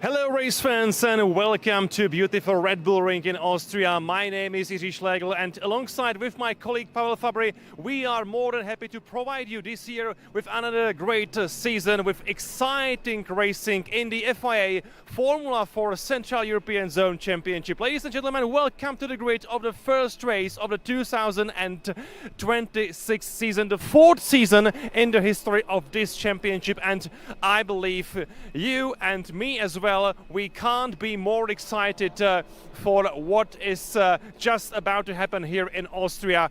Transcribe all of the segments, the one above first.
Hello race fans and welcome to beautiful Red Bull Ring in Austria. My name is Jiří Schlegel and alongside with my colleague Pavel Fabry, we are more than happy to provide you this year with another great season with exciting racing in the FIA Formula 4 Central European Zone Championship. Ladies and gentlemen, welcome to the grid of the first race of the 2026 season, the fourth season in the history of this championship, and I believe you and me as well, we can't be more excited for what is just about to happen here in Austria,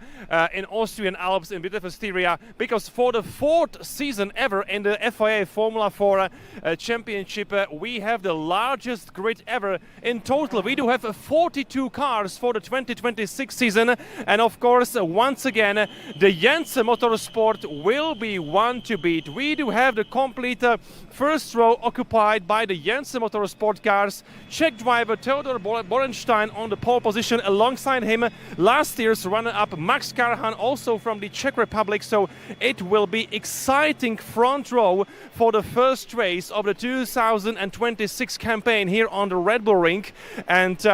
in Austrian Alps, in beautiful Styria, because for the fourth season ever in the FIA Formula 4 Championship, we have the largest grid ever. In total, we do have 42 cars for the 2026 season, and of course, once again, the Jenzer Motorsport will be one to beat. We do have the complete first row occupied by the Jenzer Motorsport cars. Czech driver Theodor Borenstein on the pole position, alongside him last year's runner-up Max Karhan, also from the Czech Republic. So it will be exciting front row for the first race of the 2026 campaign here on the Red Bull Ring. And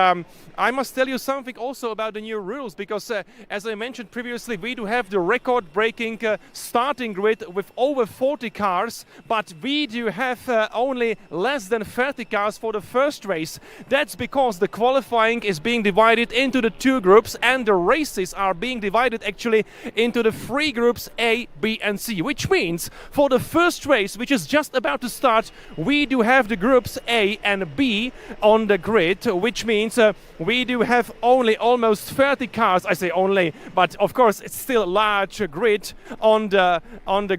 I must tell you something also about the new rules, because as I mentioned previously, we do have the record-breaking starting grid with over 40 cars, but we do have only less than 30 cars for the first race. That's because the qualifying is being divided into the two groups, and the races are being divided actually into the three groups A, B and C, which means for the first race, which is just about to start, we do have the groups A and B on the grid, which means we do have only almost 30 cars. I say only, but of course it's still a large grid on the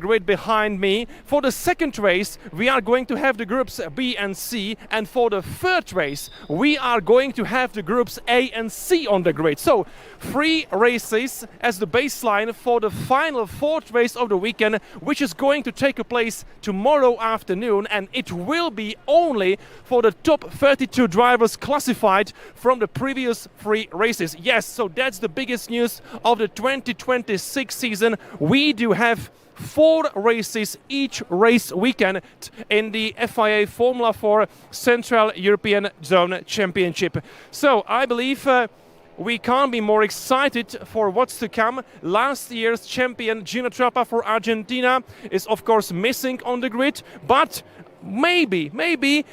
grid behind me. For the second race, we are going to have the groups B and C, and for the third race, we are going to have the groups A and C on the grid. So 3 races as the baseline for the final fourth race of the weekend, which is going to take place tomorrow afternoon, and it will be only for the top 32 drivers classified from the previous 3 races. Yes, so that's the biggest news of the 2026 season. We do have 4 races each race weekend in the FIA Formula 4 Central European Zone Championship. So I believe we can't be more excited for what's to come. Last year's champion Ginevra for Argentina is of course missing on the grid, but maybe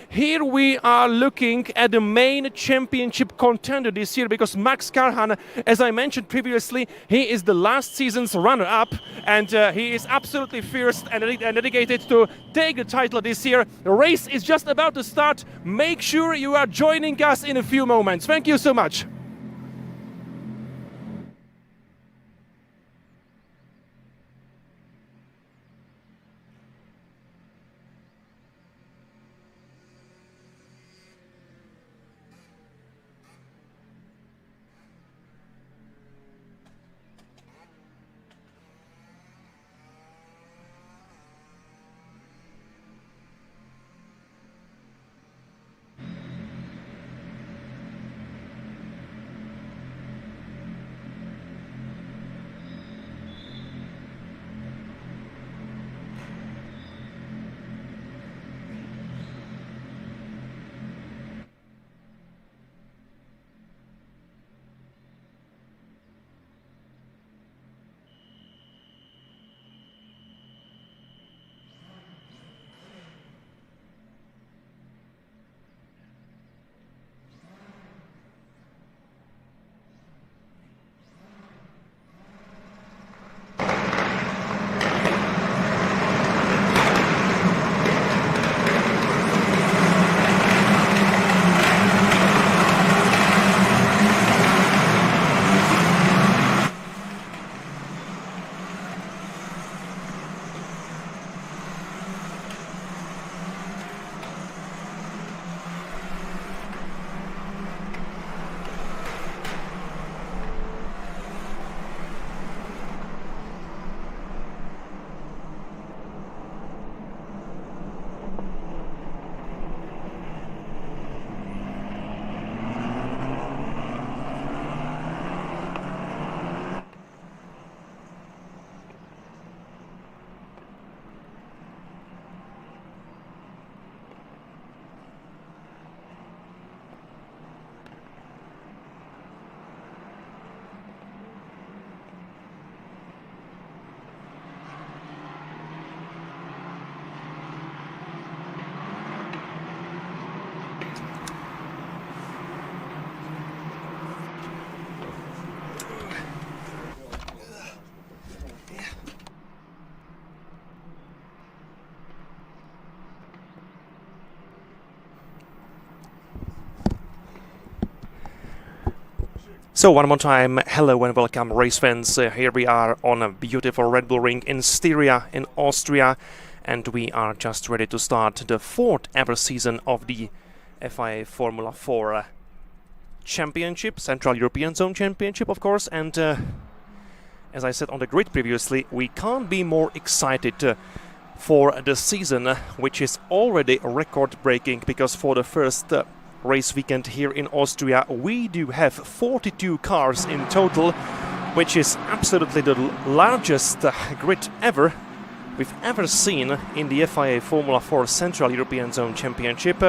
here we are looking at the main championship contender this year, because Max Karhan, as I mentioned previously, he is the last season's runner-up, and he is absolutely fierce and dedicated to take the title this year. The race is just about to start. Make sure you are joining us in a few moments. Thank you so much. So one more time, hello and welcome race fans. Here we are on a beautiful Red Bull ring in Styria in Austria, and we are just ready to start the fourth ever season of the FIA Formula 4 Championship, Central European Zone Championship of course, and as I said on the grid previously, we can't be more excited for the season, which is already record-breaking, because for the first race weekend here in Austria we do have 42 cars in total, which is absolutely the largest grid we've ever seen in the FIA Formula 4 Central European Zone Championship.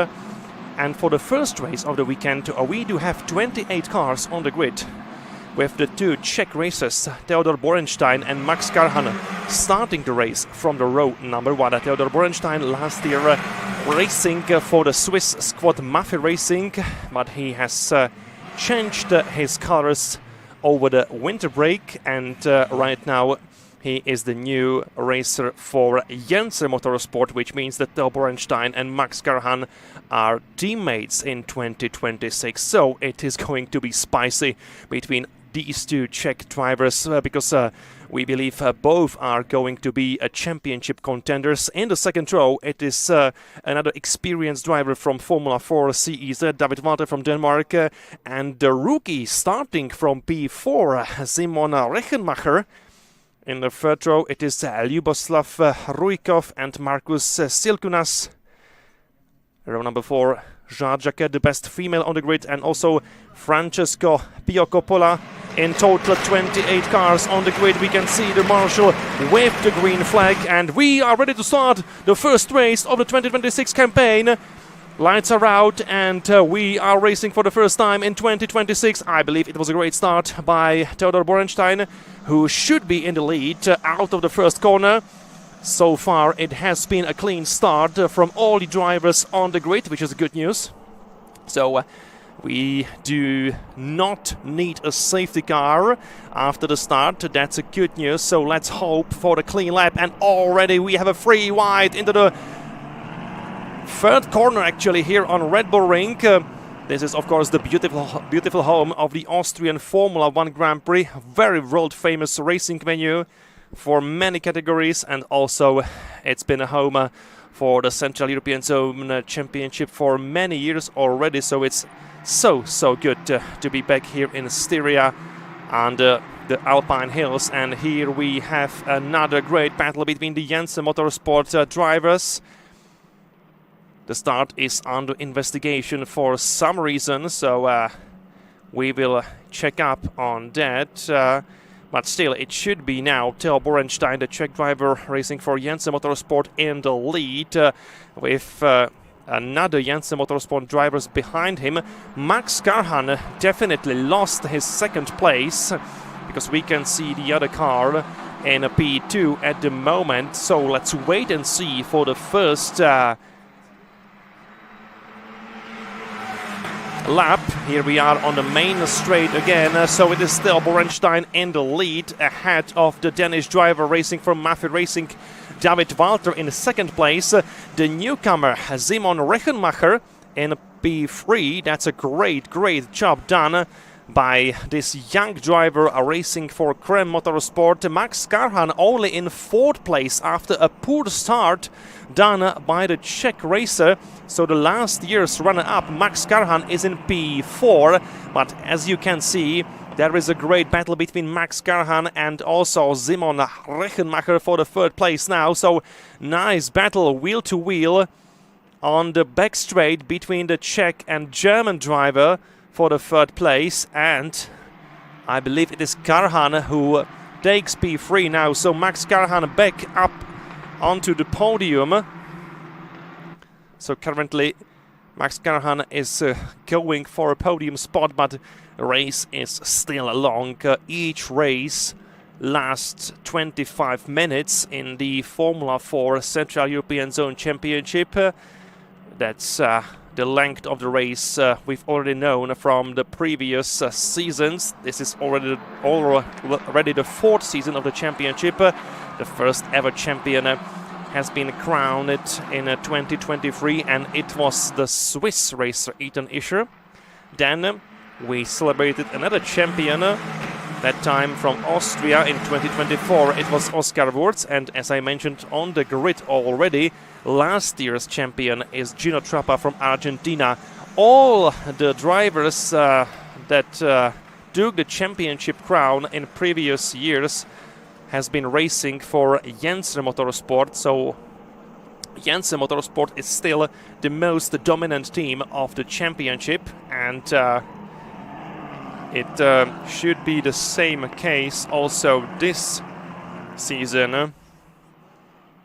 And for the first race of the weekend we do have 28 cars on the grid, with the two Czech racers, Theodor Borenstein and Max Karhan, starting the race from the row number 1. Theodor Borenstein last year racing for the Swiss squad Mafia Racing, but he has changed his colors over the winter break, and right now he is the new racer for Jenzer Motorsport, which means that Borenstein and Max Karhan are teammates in 2026. So it is going to be spicy between these two Czech drivers, because we believe both are going to be championship contenders. In the second row it is another experienced driver from Formula 4 CEZ, David Walter from Denmark, and the rookie starting from P4, Simon Rechenmacher. In the third row it is Lyuboslav Rujkov and Markus Silkunas. Row number 4, Jade Jacquet, the best female on the grid, and also Francesco Piocoppola. In total 28 cars on the grid. We can see the marshal wave the green flag, and we are ready to start the first race of the 2026 campaign. Lights are out and we are racing for the first time in 2026. I believe it was a great start by Theodor Borenstein, who should be in the lead out of the first corner. So far it has been a clean start from all the drivers on the grid, which is good news. So we do not need a safety car after the start. That's a good news. So let's hope for the clean lap. And already we have a free wide into the third corner actually here on Red Bull Ring. This is of course the beautiful home of the Austrian Formula 1 Grand Prix. Very world famous racing venue for many categories, and also it's been a home for the Central European Zone Championship for many years already. So it's so good to be back here in Styria and the Alpine Hills. And here we have another great battle between the Jenzer Motorsport drivers. The start is under investigation for some reason, so we will check up on that. But still, it should be now Theo Borenstein, the Czech driver racing for Jenzer Motorsport, in the lead, with another Jenzer Motorsport drivers behind him. Max Karhan definitely lost his second place, because we can see the other car in a P2 at the moment. So let's wait and see for the first lap. Here we are on the main straight again, so it is still Borenstein in the lead, ahead of the Danish driver racing for Mafia Racing, David Walter, in second place. The newcomer Simon Rechenmacher in P3. That's a great job done by this young driver racing for Krem Motorsport. Max Karhan only in fourth place after a poor start done by the Czech racer. So the last year's runner-up, Max Karhan, is in P4. But as you can see, there is a great battle between Max Karhan and also Simon Rechenmacher for the third place now. So nice battle wheel to wheel on the back straight between the Czech and German driver for the third place. And I believe it is Karhan who takes P3 now. So Max Karhan back up onto the podium. So currently Max Karhan is going for a podium spot, but the race is still long. Each race lasts 25 minutes in the Formula 4 Central European Zone Championship. That's the length of the race we've already known from the previous seasons. This is already the fourth season of the championship. The first ever champion has been crowned in 2023, and it was the Swiss racer Ethan Ischer. Then we celebrated another champion, that time from Austria in 2024. It was Oscar Wurz, and as I mentioned on the grid already, last year's champion is Gino Trappa from Argentina. All the drivers that took the championship crown in previous years has been racing for Jenzer Motorsport, so Jenzer Motorsport is still the most dominant team of the championship, and it should be the same case also this season.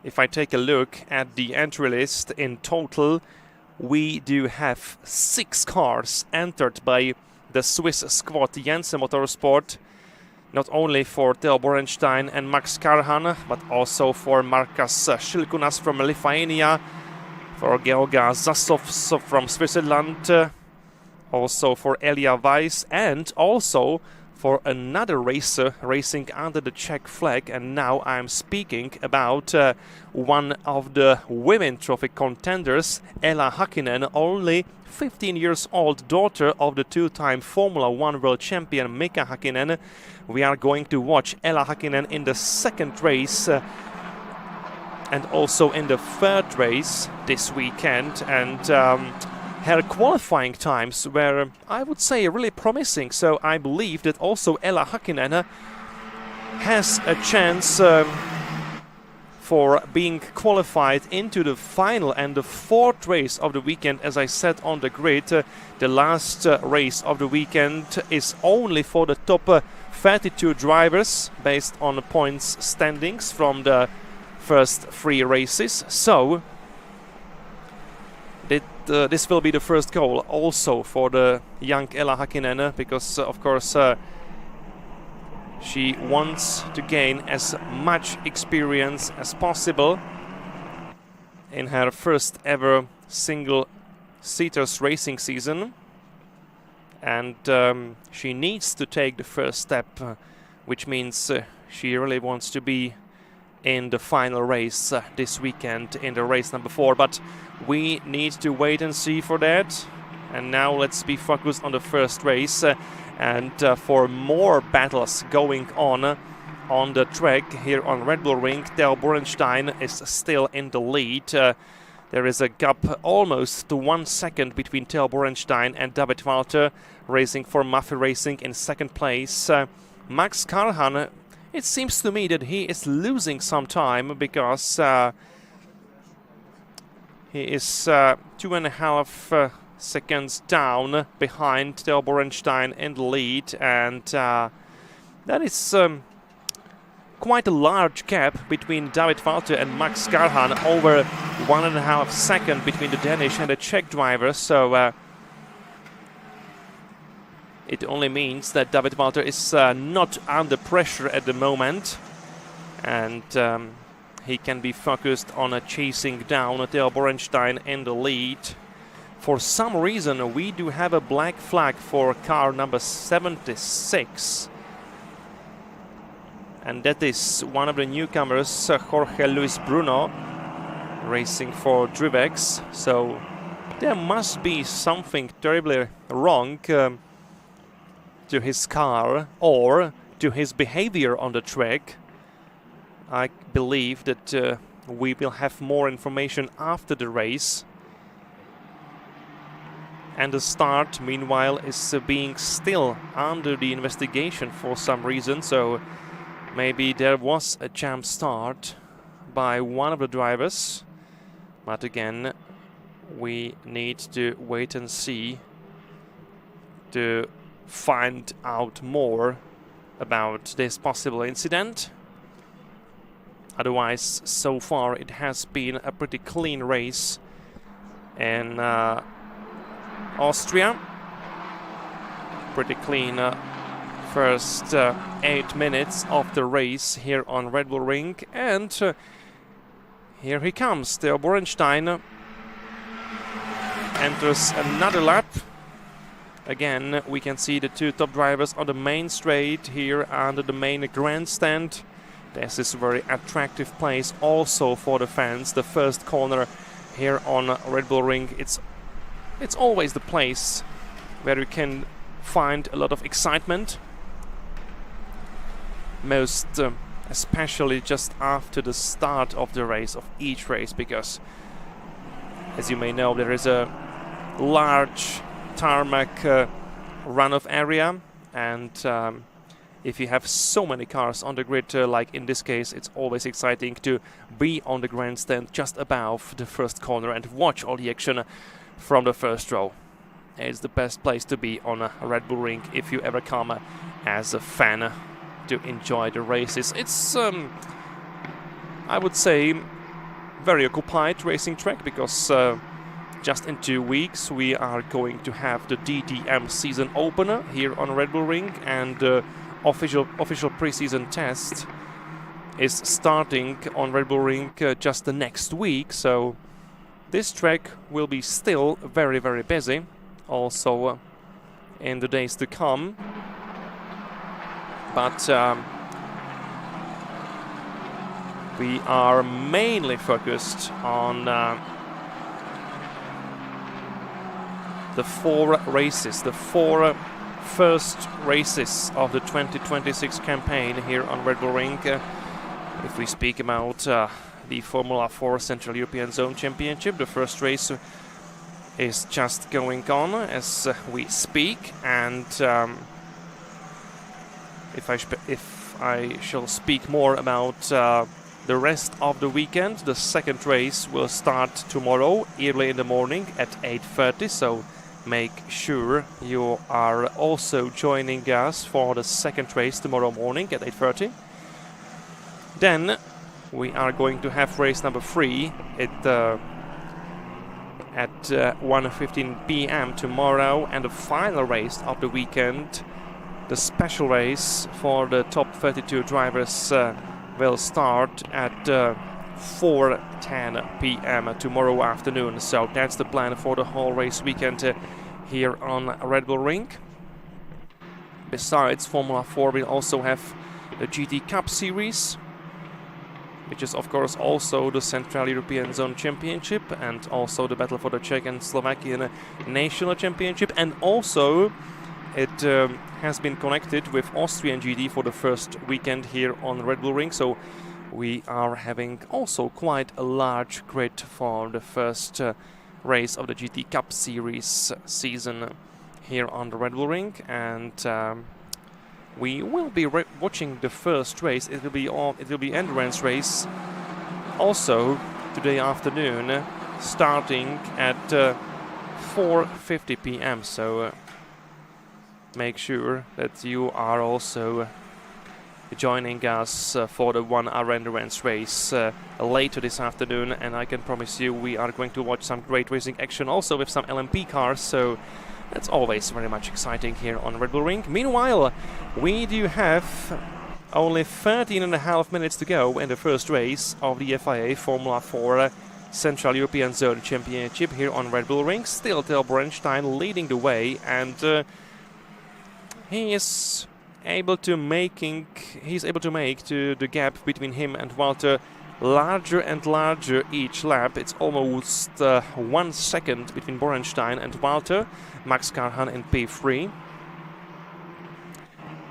If I take a look at the entry list, in total we do have 6 cars entered by the Swiss squad Jenzer Motorsport, not only for Theo Borenstein and Max Karhan, but also for Markas Šilkunas from Lithuania, for Georga Zasov from Switzerland, also for Elia Weiss, and also for another racer racing under the Czech flag. And now I'm speaking about one of the women trophy contenders, Mika Hakkinen, only 15 years old, daughter of the 2-time Formula 1 world champion Mika Hakkinen. We are going to watch Mika Hakkinen in the second race and also in the third race this weekend, and her qualifying times were, I would say, really promising. So I believe that also Mika Hakkinen has a chance for being qualified into the final and the 4th race of the weekend. As I said on the grid, the last race of the weekend is only for the top 32 drivers based on the points standings from the first 3 races. So this will be the first goal also for the young Mika Hakkinen, because of course she wants to gain as much experience as possible in her first ever single-seaters racing season, and she needs to take the first step, which means she really wants to be in the final race this weekend in the race number 4. But we need to wait and see for that. And now let's be focused on the first race, and for more battles going on the track here on Red Bull Ring. Theo Borenstein is still in the lead. There is a gap almost to 1 second between Theo Borenstein and David Walter, racing for Mafia Racing in second place. Max Karhan, it seems to me that he is losing some time, because he is 2.5 seconds down behind Theo Borenstein in the lead, and that is quite a large gap between David Walter and Max Karhan, over 1.5 seconds between the Danish and the Czech driver. So it only means that David Walter is not under pressure at the moment, and he can be focused on chasing down Theo Borenstein in the lead. For some reason we do have a black flag for car number 76, and that is one of the newcomers, Jorge Luis Bruno, racing for Drivex. So there must be something terribly wrong to his car or to his behavior on the track. I believe that we will have more information after the race. And the start, meanwhile, is being still under the investigation for some reason. So maybe there was a jam start by one of the drivers. But again, we need to wait and see to find out more about this possible incident. Otherwise, so far it has been a pretty clean race in Austria. Pretty clean first 8 minutes of the race here on Red Bull Ring, and here he comes. Theo Borenstein enters another lap. Again, we can see the 2 top drivers on the main straight here under the main grandstand. This is a very attractive place also for the fans. The first corner here on Red Bull Ring, it's always the place where you can find a lot of excitement, most especially just after the start of the race, of each race, because as you may know, there is a large tarmac runoff area, and if you have so many cars on the grid, like in this case, it's always exciting to be on the grandstand just above the first corner and watch all the action from the first row. It's the best place to be on a Red Bull ring if you ever come as a fan to enjoy the races. It's, I would say, very occupied racing track, because just in 2 weeks we are going to have the DTM season opener here on Red Bull ring, and the official pre-season test is starting on Red Bull ring just the next week. So this track will be still very, very busy also in the days to come. But we are mainly focused on the 4 races, the 4 first races of the 2026 campaign here on Red Bull ring. If we speak about the Formula 4 Central European Zone Championship, the first race is just going on as we speak, and if I shall speak more about the rest of the weekend, the second race will start tomorrow early in the morning at 8:30, so make sure you are also joining us for the second race tomorrow morning at 8:30. Then we are going to have race number 3 at 1:15 p.m. tomorrow, and the final race of the weekend, the special race for the top 32 drivers, will start at 4:10 p.m. tomorrow afternoon. So that's the plan for the whole race weekend here on Red Bull ring. Besides Formula 4, we also have the GT Cup Series, which is of course also the Central European Zone Championship, and also the battle for the Czech and Slovakian National Championship, and also it has been connected with Austrian GT for the first weekend here on Red Bull ring. So we are having also quite a large grid for the first race of the GT Cup Series season here on the Red Bull ring, and we will be watching the first race. It will be endurance race also today afternoon, starting at 4:50 p.m. So make sure that you are also joining us for the 1 hour endurance race later this afternoon, and I can promise you we are going to watch some great racing action also with some LMP cars, so that's always very much exciting here on Red Bull ring. Meanwhile, we do have only 13.5 minutes to go in the first race of the FIA Formula 4 Central European Zone Championship here on Red Bull ring. Still Borenstein leading the way, and he is able to make the gap between him and Walter larger and larger each lap. It's almost 1 second between Borenstein and Walter. Max Karhan in P3.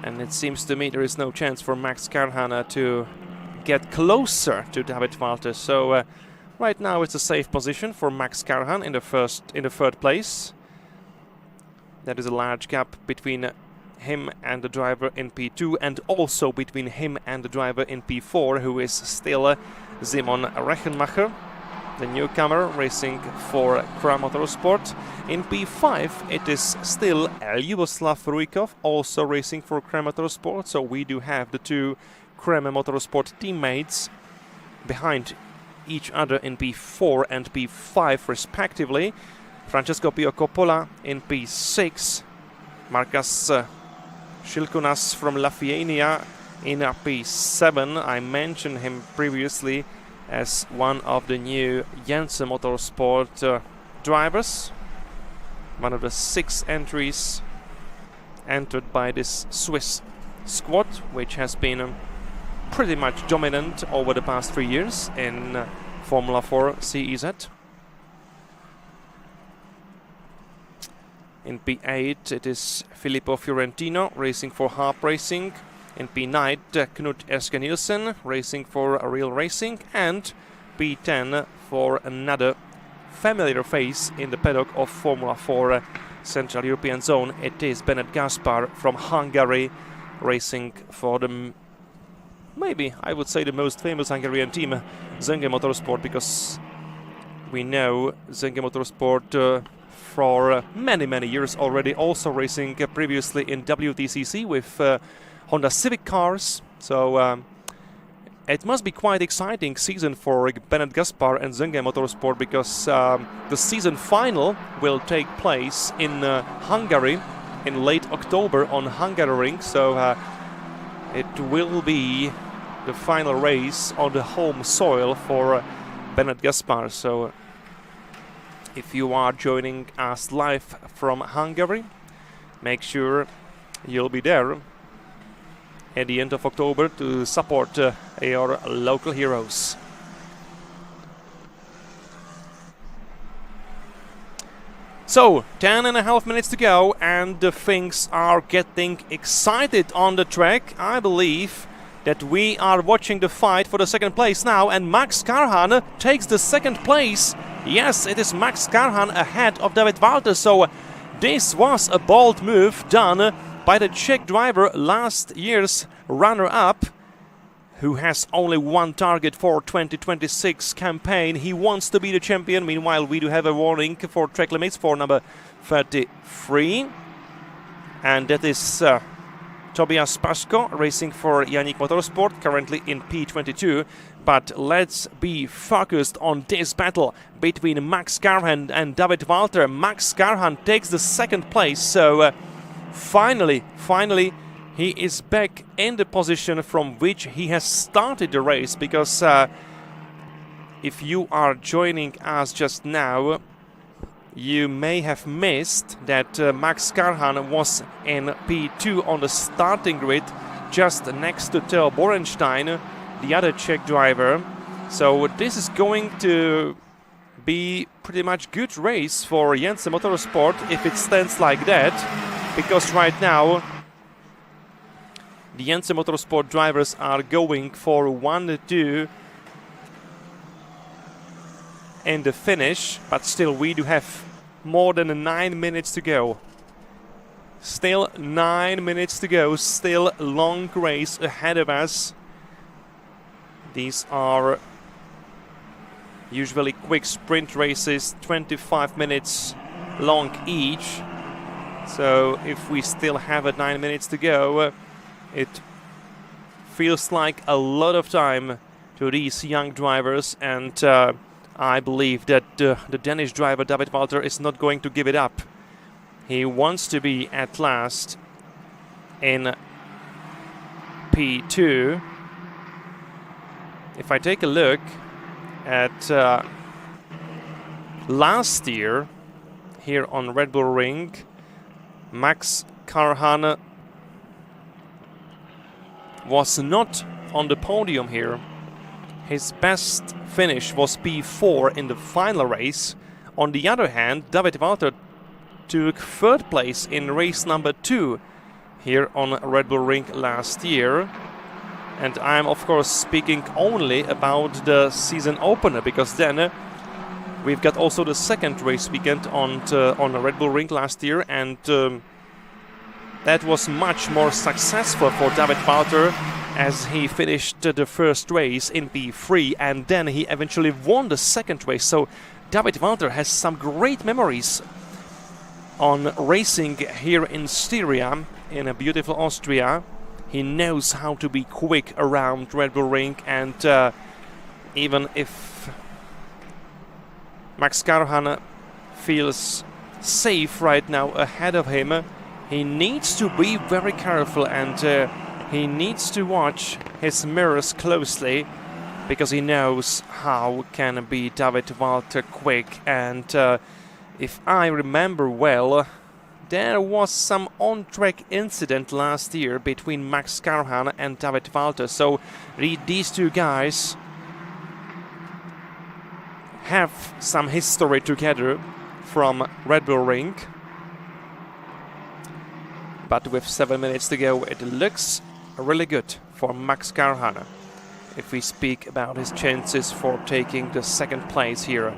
And it seems to me there is no chance for Max Karhan to get closer to David Walter. So right now it's a safe position for Max Karhan in the third place. That is a large gap between him and the driver in P2, and also between him and the driver in P4, who is still Simon Rechenmacher, the newcomer racing for Kram Motorsport. In P5 it is still Ljuboslav Rujkov, also racing for Kram Motorsport, so we do have the 2 Kram Motorsport teammates behind each other in P4 and P5 respectively. Francesco Pio Coppola in P6, Marcus Shilkunas from Lithuania in P7. I mentioned him previously as one of the new Jenzer Motorsport drivers, one of the 6 entries entered by this Swiss squad, which has been pretty much dominant over the past 3 years in Formula 4 CEZ. In P8 it is Filippo Fiorentino racing for Harp Racing. In P9 Knut Eske Nielsen racing for Real Racing. And P10 for another familiar face in the paddock of Formula 4 Central European Zone. It is Bennett Gaspar from Hungary racing for the, maybe I would say, the most famous Hungarian team, Jenzer Motorsport, because we know Jenzer Motorsport for many years already, also racing previously in WTCC with Honda Civic cars. So it must be quite exciting season for Bennett Gaspar and Jenzer Motorsport, because the season final will take place in Hungary in late October on Hungaroring. So it will be the final race on the home soil for Bennett Gaspar. So if you are joining us live from Hungary, make sure you'll be there at the end of October to support your local heroes. So, 10.5 minutes to go, and things are getting excited on the track. I believe that we are watching the fight for the second place now, and Max Karhan takes the second place. Yes, it is Max Karhan ahead of David Walter, so this was a bold move done by the Czech driver, last year's runner-up, who has only one target for 2026 campaign. He wants to be the champion. Meanwhile, we do have a warning for track limits for number 33. And that is Tobias Paschko racing for Yannick Motorsport, currently in P22. But let's be focused on this battle between Max Karhan and David Walter. Max Karhan takes the second place, so finally, he is back in the position from which he has started the race, because if you are joining us just now, you may have missed that Max Karhan was in P2 on the starting grid, just next to Theo Borenstein, the other Czech driver. So this is going to be pretty much good race for Jenzer Motorsport if it stands like that, because right now the Jenzer Motorsport drivers are going for 1-2 in the finish, but still we do have more than 9 minutes to go. Still 9 minutes to go, still a long race ahead of us. These are usually quick sprint races, 25 minutes long each. So if we still have 9 minutes to go, it feels like a lot of time to these young drivers, and I believe that the Danish driver David Walter is not going to give it up. He wants to be at last in P2. If I take a look at last year here on Red Bull Ring, Max Karhan was not on the podium here. His best finish was P4 in the final race. On the other hand, David Walter took third place in race number 2 here on Red Bull Ring last year. And I'm of course speaking only about the season opener, because then we've got also the second race weekend on Red Bull Ring last year, and that was much more successful for David Walter, as he finished the first race in P3 and then he eventually won the second race. So David Walter has some great memories on racing here in Styria, in a beautiful Austria. He knows how to be quick around Red Bull Ring, and even if Max Karhan feels safe right now ahead of him, he needs to be very careful, and he needs to watch his mirrors closely, because he knows how can be David Walter quick. And if I remember well, there was some on-track incident last year between Max Karhan and David Walter. So these two guys have some history together from Red Bull Ring. but with 7 minutes to go, it looks really good for Max Karhan. If we speak about his chances for taking the second place here.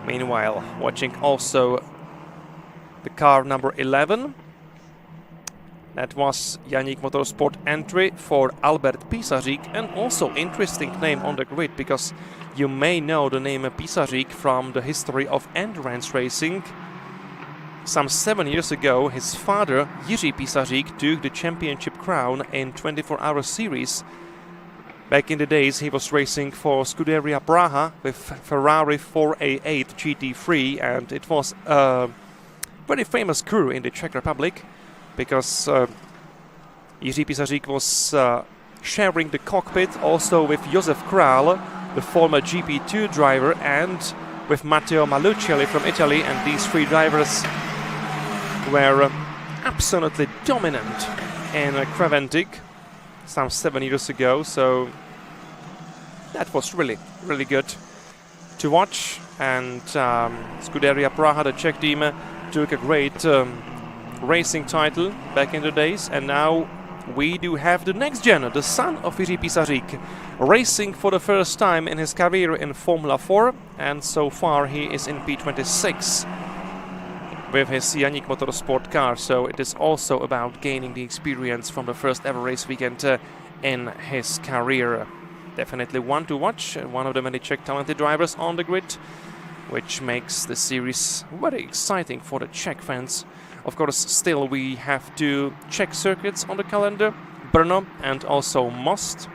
Meanwhile, watching also the car number 11. That was Yannick Motorsport entry for Albert Pisařík, and also interesting name on the grid, because you may know the name Pisařík from the history of endurance racing. Some 7 years ago, his father, Jiří Pisařík, took the championship crown in 24-hour series. Back in the days, he was racing for Scuderia Praha with Ferrari 488 GT3, and it was a very famous crew in the Czech Republic, because Jiří Pisařík was sharing the cockpit also with Josef Král, the former GP2 driver, and with Matteo Malucelli from Italy, and these three drivers were absolutely dominant in Creventic some 7 years ago, so that was really good to watch. And Scuderia Praha, the Czech team, took a great racing title back in the days, and now we do have the next gen, the son of Jiří Pisařík, racing for the first time in his career in Formula 4, and so far he is in P26 with his Yannick Motorsport car, so it is also about gaining the experience from the first ever race weekend in his career. Definitely one to watch, one of the many Czech talented drivers on the grid, which makes the series very exciting for the Czech fans. Of course, still we have 2 Czech circuits on the calendar, Brno and also Most.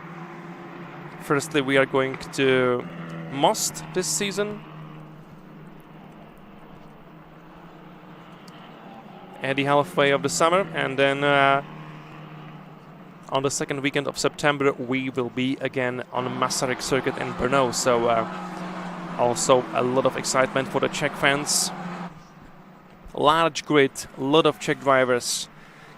Firstly, we are going to Most this season. At the halfway of the summer, and then on the second weekend of September we will be again on Masaryk circuit in Brno, so also a lot of excitement for the Czech fans. Large grid, a lot of Czech drivers,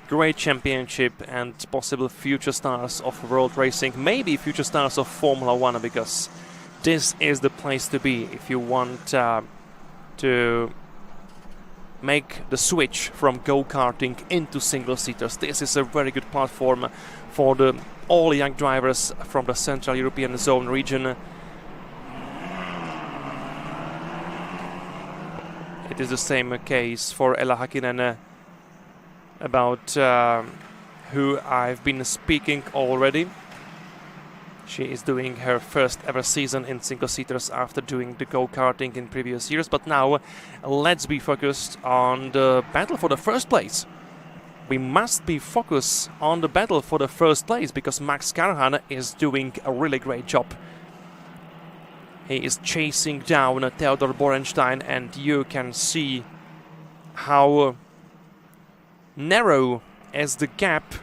great championship, and possible future stars of world racing, maybe future stars of Formula 1, because this is the place to be if you want to make the switch from go-karting into single-seaters. This is a very good platform for the all young drivers from the Central European Zone region. It is the same case for Elia Hakkinen, about who I've been speaking already. She is doing her first ever season in single-seaters after doing the go-karting in previous years. But now let's be focused on the battle for the first place. We must be focused on the battle for the first place, because Max Karhan is doing a really great job. He is chasing down Theodor Borenstein, and you can see how narrow is the gap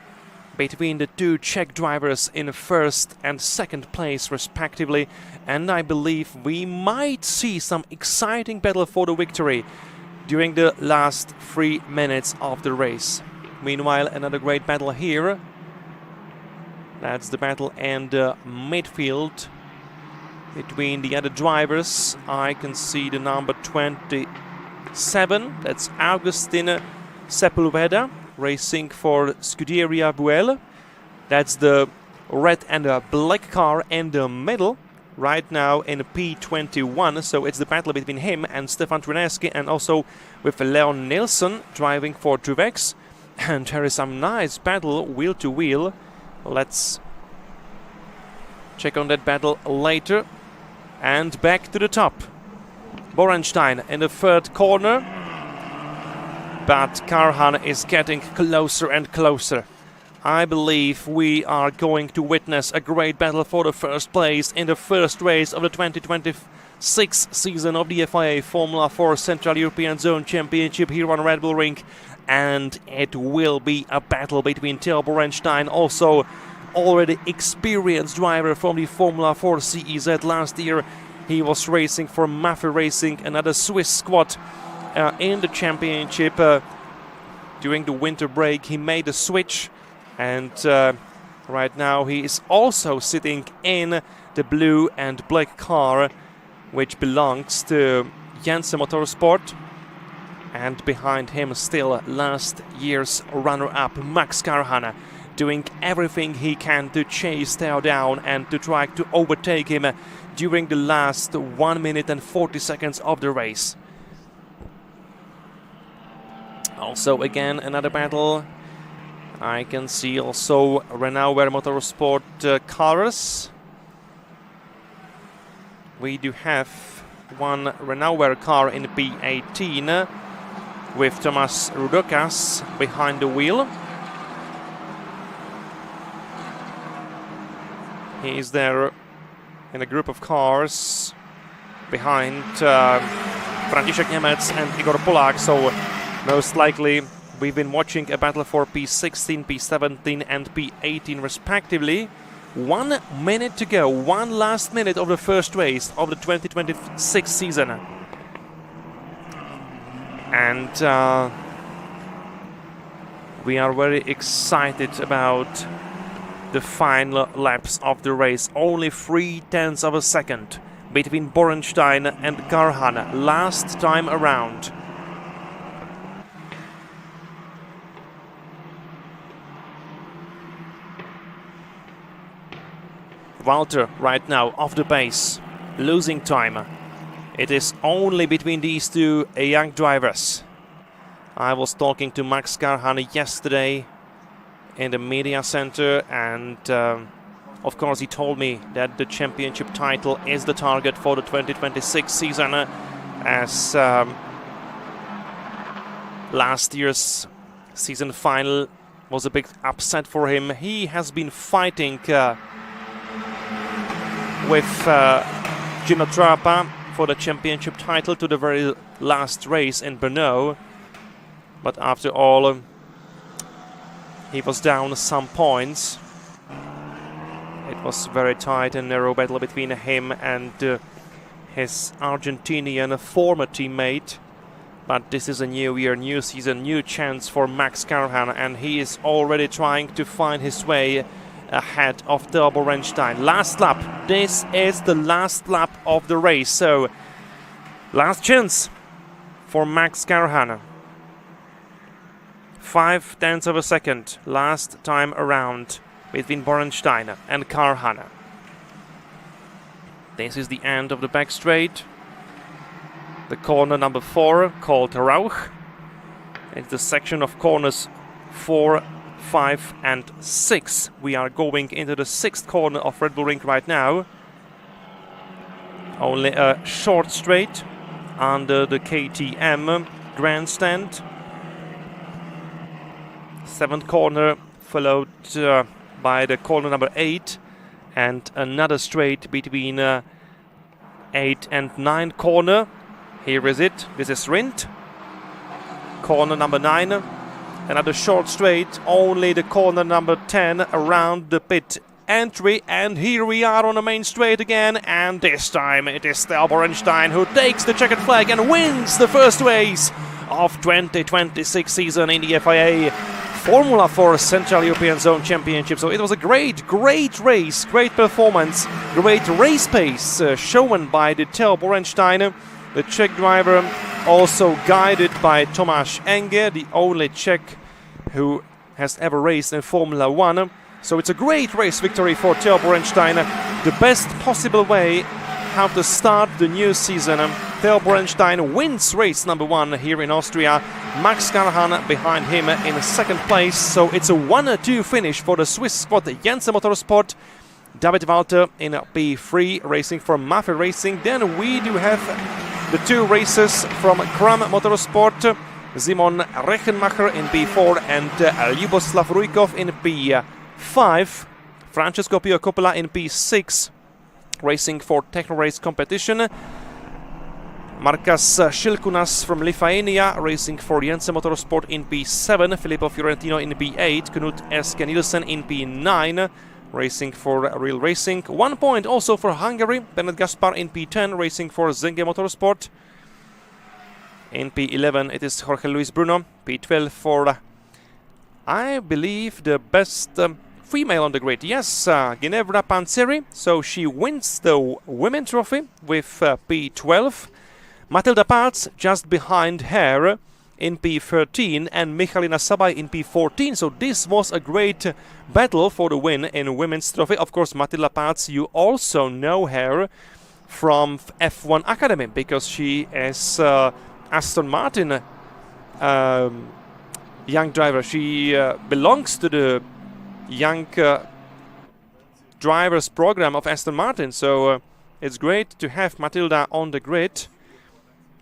between the 2 Czech drivers in first and second place respectively, and I believe we might see some exciting battle for the victory during the last 3 minutes of the race. Meanwhile, another great battle here. That's the battle in the midfield between the other drivers. I can see the number 27, that's Augustin Sepulveda, racing for Scuderia Buell. That's the red and black car in the middle, right now in P21, so it's the battle between him and Stefan Trineski, and also with Leon Nilsson driving for Truvex. And there is some nice battle wheel to wheel. Let's check on that battle later. And back to the top. Borenstein in the third corner, but Karhan is getting closer and closer. I believe we are going to witness a great battle for the first place in the first race of the 2026 season of the FIA Formula 4 Central European Zone Championship here on Red Bull Ring. And it will be a battle between Theo Borenstein, also already experienced driver from the Formula 4 CEZ last year. He was racing for Mafia Racing, another Swiss squad in the championship. During the winter break he made a switch, and right now he is also sitting in the blue and black car which belongs to Jenzer Motorsport. And behind him still last year's runner-up Max Karhan, doing everything he can to chase Theo down and to try to overtake him during the last 1 minute and 40 seconds of the race. Also again another battle. I can see also Renault Motorsport cars. We do have one Renault car in P18 with Thomas Rudokas behind the wheel. He is there in a group of cars behind Franciszek Němec and Igor Polak, so most likely we've been watching a battle for P16, P17 and P18 respectively. 1 minute to go, one last minute of the first race of the 2026 season. And we are very excited about the final laps of the race. Only 0.3 of a second between Borenstein and Karhan last time around. Walter right now off the pace, losing time. It is only between these two young drivers. I was talking to Max Karhan yesterday in the media center, and of course he told me that the championship title is the target for the 2026 season, as last year's season final was a big upset for him. He has been fighting with Ginevra for the championship title to the very last race in Brno, but after all he was down some points. It was very tight and narrow battle between him and his Argentinian former teammate, but this is a new year, new season, new chance for Max Karhan, and he is already trying to find his way ahead of Theo Borenstein. Last lap. This is the last lap of the race, so last chance for Max Karhan. 0.5 of a second last time around between Borenstein and Karhan. This is the end of the back straight. The corner number 4 called Rauch. It's the section of corners 4, 5 and 6. We are going into the 6th corner of Red Bull Ring right now. Only a short straight under the KTM grandstand. 7th corner followed by the corner number 8 and another straight between 8 and 9 corner. Here is it. This is Rindt. Corner number 9. Another short straight, only the corner number 10 around the pit entry, and here we are on the main straight again, and this time it is Theo Borenstein who takes the checkered flag and wins the first race of 2026 season in the FIA Formula 4 Central European Zone Championship. So it was a great race, great performance, great race pace shown by the Theo Borenstein, the Czech driver, also guided by Tomáš Enge, the only Czech who has ever raced in Formula 1. So it's a great race victory for Theo Borenstein. The best possible way how to start the new season. Theo Borenstein wins race number 1 here in Austria. Max Karhan behind him in 2nd place. So it's a 1-2 finish for the Swiss squad. Jenzer Motorsport, David Walter in P3 racing for Mafia Racing. Then we do have the 2 racers from Kram Motorsport, Simon Rechenmacher in P4 and Ljuboslav Rujkov in P5. Francesco Pio Coppola in P6, racing for Techno Race competition. Markas Šilkunas from Lithuania, racing for Jenzer Motorsport in P7. Filippo Fiorentino in P8. Knut Eske Nielsen in P9, racing for Real Racing. 1 point also for Hungary. Bernard Gaspar in P10, racing for Zenge Motorsport. In P11 it is Jorge Luis Bruno. P12 for, I believe, the best female on the grid. Yes, Ginevra Panzeri. So she wins the Women Trophy with P12. Mathilda Paatz just behind her in P13 and Michalina Sabaj in P14. So this was a great battle for the win in women's trophy. Of course, Mathilda Paatz, you also know her from F1 Academy because she is Aston Martin young driver. She belongs to the young drivers program of Aston Martin. So it's great to have Mathilda on the grid.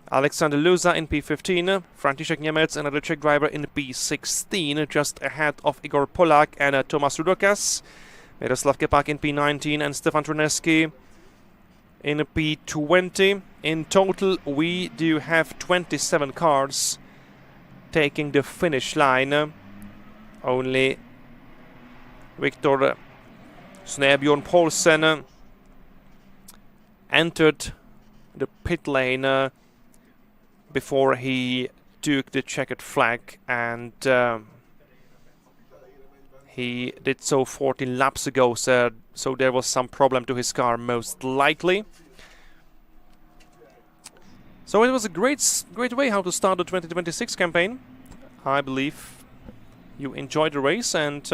Alexander Luza in P15, František Němec, another Czech driver in P16, just ahead of Igor Polak and Tomas Rudokas. Miroslav Kepak in P19 and Stefan Truneski in P20. In total, we do have 27 cars taking the finish line. Only Victor Snæbjørn Poulsen entered the pit lane before he took the checkered flag, and he did so 14 laps ago, so there was some problem to his car most likely. So it was a great way how to start the 2026 campaign. I believe you enjoyed the race, and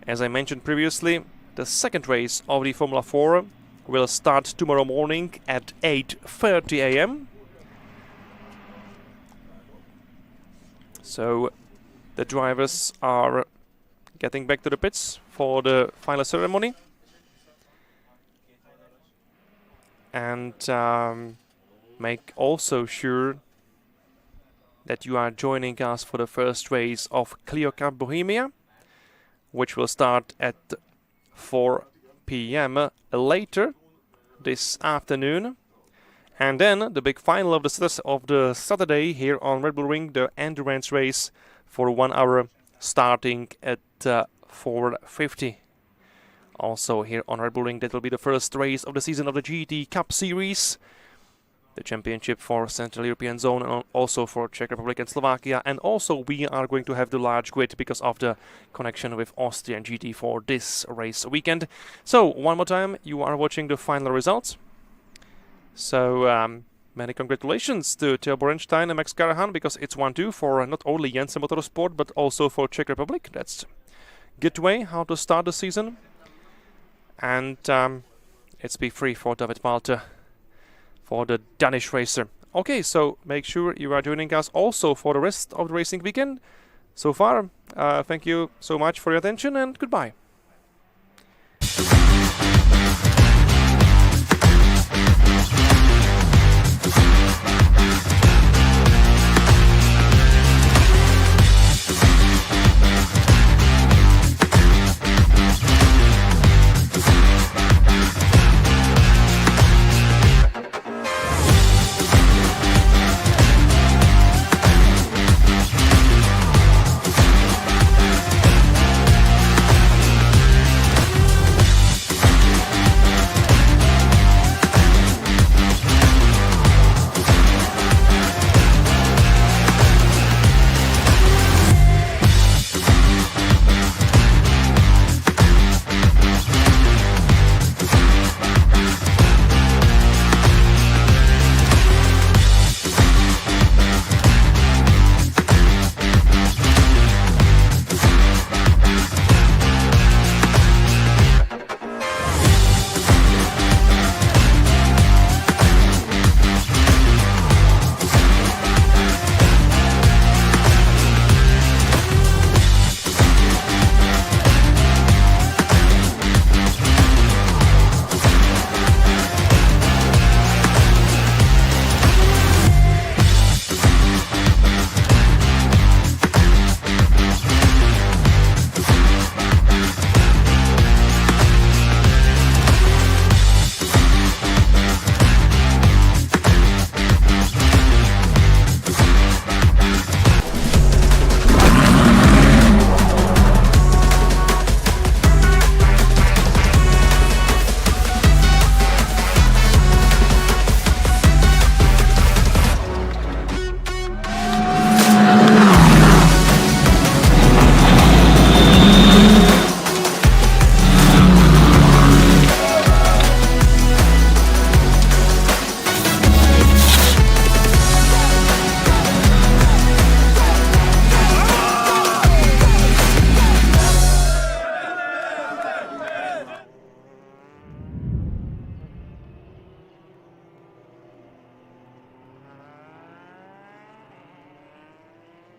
as I mentioned previously, the second race of the Formula 4 will start tomorrow morning at 8:30 a.m. So the drivers are getting back to the pits for the final ceremony. And make also sure that you are joining us for the first race of Clio Cup Bohemia, which will start at 4 p.m. later this afternoon. And then the big final of the Saturday here on Red Bull Ring, the endurance race for 1 hour starting at 4:50. Also here on Red Bull Ring, that will be the first race of the season of the GT Cup Series, the championship for Central European Zone and also for Czech Republic and Slovakia. And also we are going to have the large grid because of the connection with Austrian GT for this race weekend. So one more time, you are watching the final results. So many congratulations to Theo Borenstein and Max Karhan, because it's 1-2 for not only Jenzer Motorsport but also for Czech Republic. That's a good way how to start the season. And it's P3 for David Malte, for the Danish racer. Okay, so make sure you are joining us also for the rest of the racing weekend. So far, thank you so much for your attention and goodbye.